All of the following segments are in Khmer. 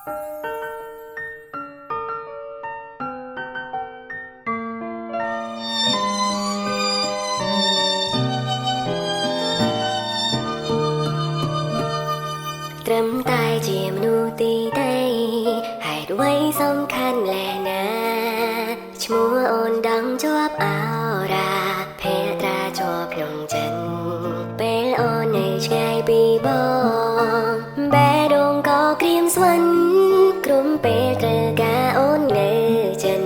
ត្រឹមតែជាមនុស្សទីដីហេតុអ្វីសំខាន់លែណាឈ្មោះអូនដឹងជាប់អោរាភេត្រាជាប់ក្នុងចិត្តពេលអូននៅឆ្ងាយពីបងបេះដូងក៏ក្រៀមស្វិនក្រុមពេលត្រូវការអូននៅចិន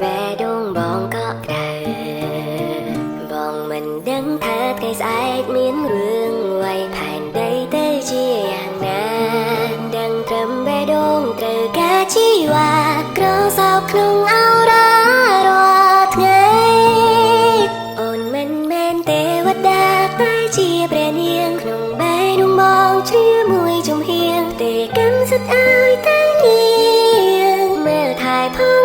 បេះដូងបងក៏ក្តៅបងមិនដឹងថាថ្ងៃស្អែកមានរឿងអ្វីផែនដីទៅជាយ៉ាងណាដឹងត្រឹមបេះដូងត្រូវការជីវ៉ាក្រសោបក្នុងអោរារាល់ថ្ងៃអូនមិនមែនទេវតាតែជាព្រះនាងក្នុងបេះដូងបងជ្រាមួយចំហៀងទេកម្មសិទ្ធឲ្យតែនាងមើលថែផង